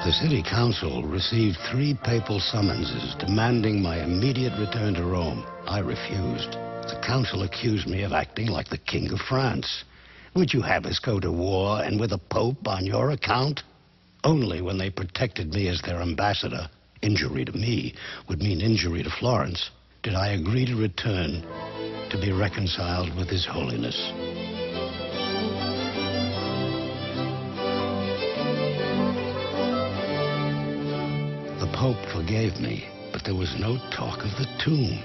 The city council received 3 papal summonses demanding my immediate return to Rome. I refused. The council accused me of acting like the King of France. Would you have us go to war and with a pope on your account? Only when they protected me as their ambassador, injury to me would mean injury to Florence, did I agree to return to be reconciled with His Holiness. The Pope forgave me, but there was no talk of the tomb.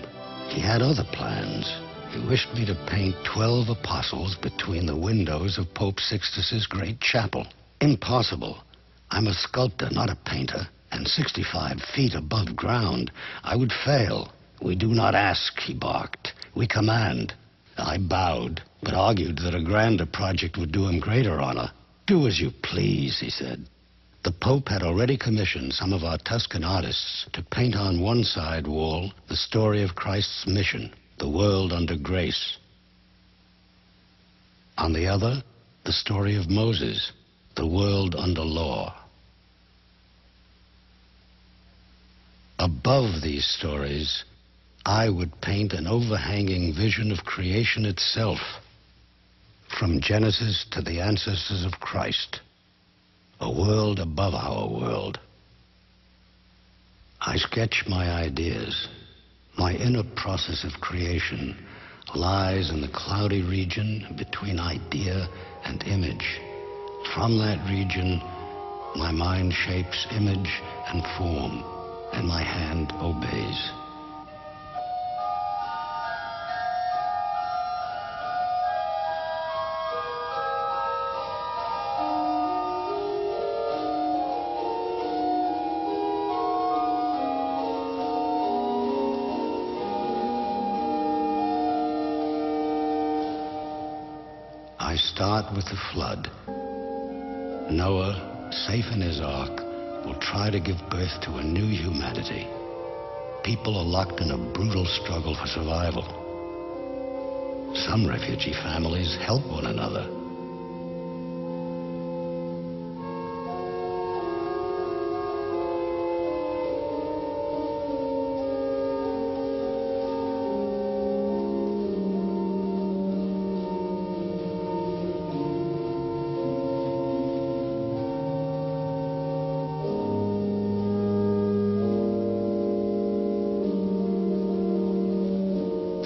He had other plans. He wished me to paint 12 apostles between the windows of Pope Sixtus's great chapel. Impossible. I'm a sculptor, not a painter, and 65 feet above ground. I would fail. We do not ask, he barked. We command. I bowed, but argued that a grander project would do him greater honor. Do as you please, he said. The Pope had already commissioned some of our Tuscan artists to paint on one side wall the story of Christ's mission, the world under grace. On the other, the story of Moses, the world under law. Above these stories, I would paint an overhanging vision of creation itself, from Genesis to the ancestors of Christ, a world above our world. I sketch my ideas. My inner process of creation lies in the cloudy region between idea and image. From that region, my mind shapes image and form, and my hand obeys. I start with the flood. Noah, safe in his ark, will try to give birth to a new humanity. People are locked in a brutal struggle for survival. Some refugee families help one another.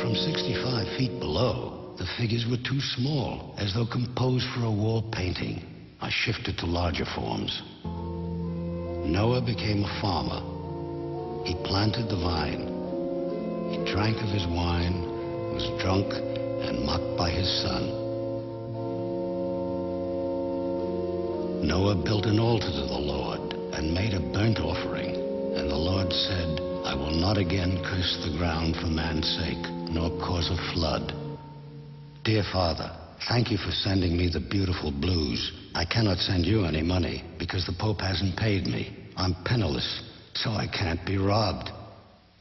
From 65 feet below, the figures were too small, as though composed for a wall painting. I shifted to larger forms. Noah became a farmer. He planted the vine. He drank of his wine, was drunk, and mocked by his son. Noah built an altar to the Lord and made a burnt offering. And the Lord said, I will not again curse the ground for man's sake, nor cause a flood. Dear Father, thank you for sending me the beautiful blues. I cannot send you any money because the Pope hasn't paid me. I'm penniless, so I can't be robbed.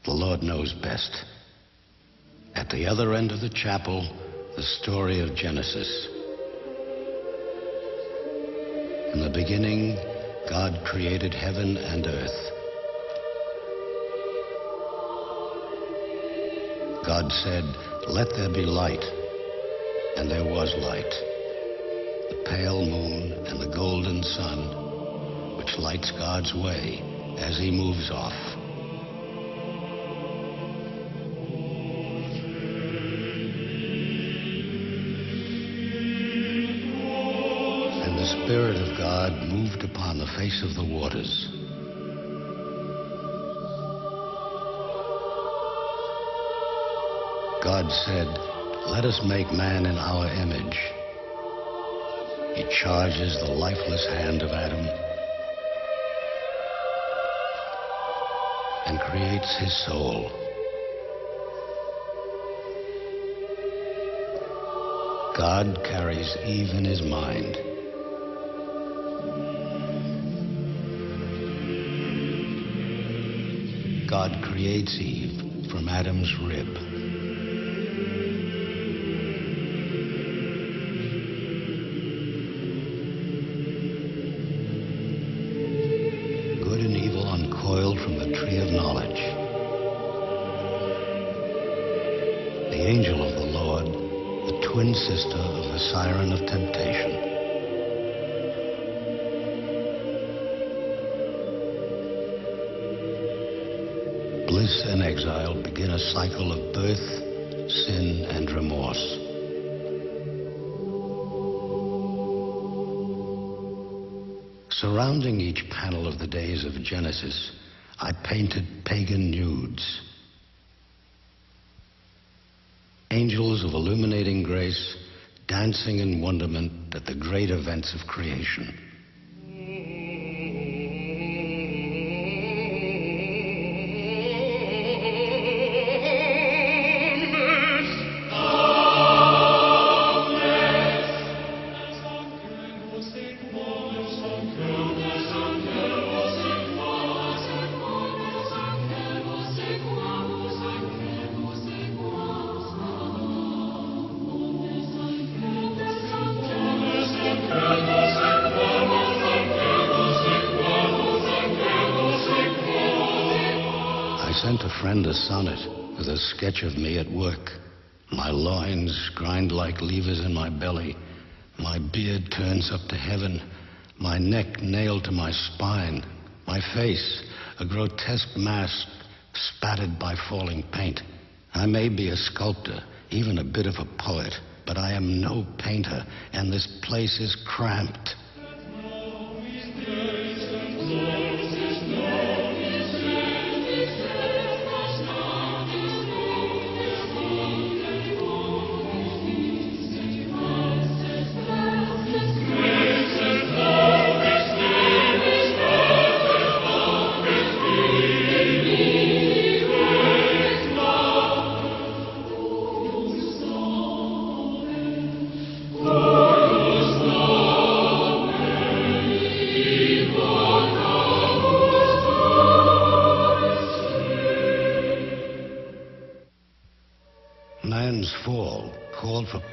The Lord knows best. At the other end of the chapel, the story of Genesis. In the beginning, God created heaven and earth. God said, let there be light, and there was light. The pale moon and the golden sun, which lights God's way as he moves off. And the Spirit of God moved upon the face of the waters. God said, let us make man in our image. He charges the lifeless hand of Adam and creates his soul. God carries Eve in his mind. God creates Eve from Adam's rib. knowledge. The angel of the Lord, the twin sister of the siren of temptation. Bliss and exile begin a cycle of birth, sin, and remorse. Surrounding each panel of the days of Genesis, I painted pagan nudes. Angels of illuminating grace, dancing in wonderment at the great events of creation. A sonnet with a sketch of me at work. My loins grind like levers in my belly. My beard turns up to heaven. My neck nailed to my spine. My face, a grotesque mask spattered by falling paint. I may be a sculptor, even a bit of a poet, but I am no painter, and this place is cramped.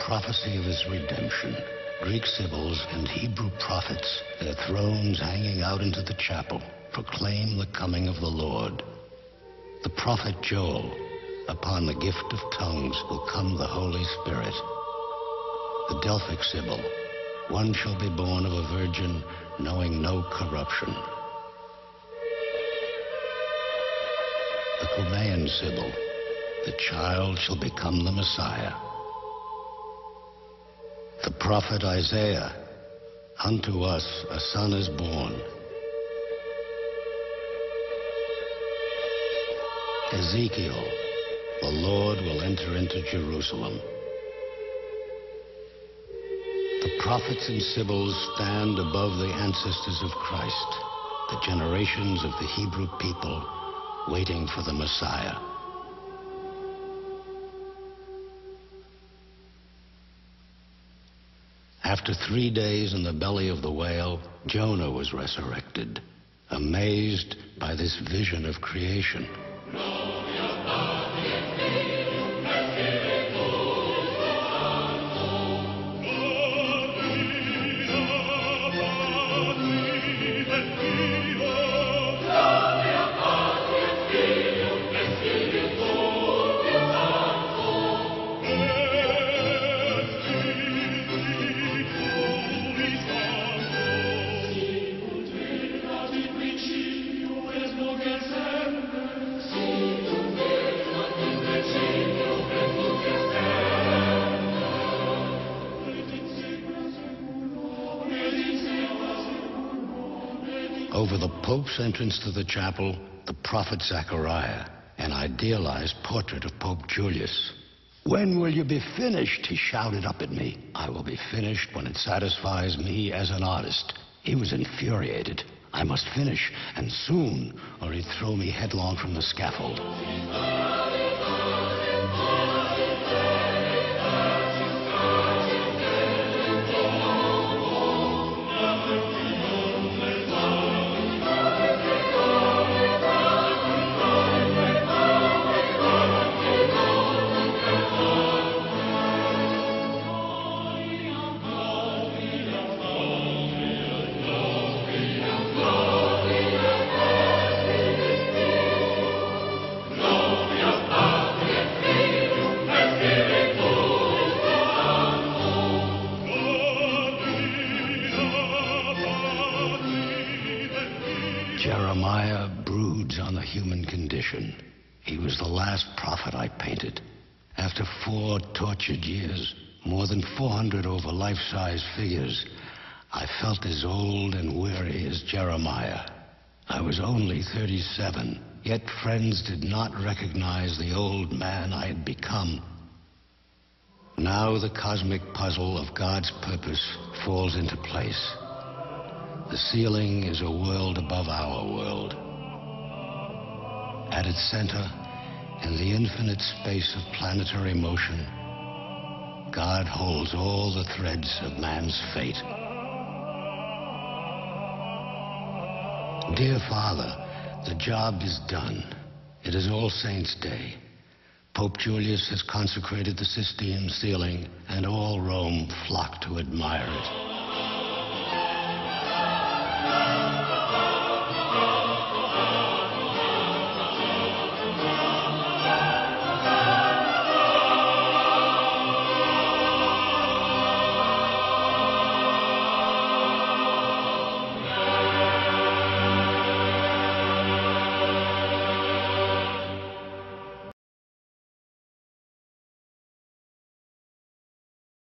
Prophecy of his redemption. Greek sibyls and Hebrew prophets, their thrones hanging out into the chapel, proclaim the coming of the Lord. The prophet Joel, upon the gift of tongues will come the Holy Spirit. The Delphic sibyl, one shall be born of a virgin, knowing no corruption. The Cumaean sibyl, the child shall become the Messiah. The prophet Isaiah, unto us a son is born. Ezekiel, the Lord will enter into Jerusalem. The prophets and sibyls stand above the ancestors of Christ, the generations of the Hebrew people waiting for the Messiah. After 3 days in the belly of the whale, Jonah was resurrected, amazed by this vision of creation. Over the Pope's entrance to the chapel, the prophet Zechariah, an idealized portrait of Pope Julius. "When will you be finished?" he shouted up at me. "I will be finished when it satisfies me as an artist." He was infuriated. I must finish, and soon, or he'd throw me headlong from the scaffold. inspiration. He was the last prophet I painted. After 4 tortured years, more than 400 over life-size figures, I felt as old and weary as Jeremiah. I was only 37, yet friends did not recognize the old man I had become. Now the cosmic puzzle of God's purpose falls into place. The ceiling is a world above our world. At its center, in the infinite space of planetary motion, God holds all the threads of man's fate. Dear Father, the job is done. It is All Saints' Day. Pope Julius has consecrated the Sistine ceiling, and all Rome flocked to admire it.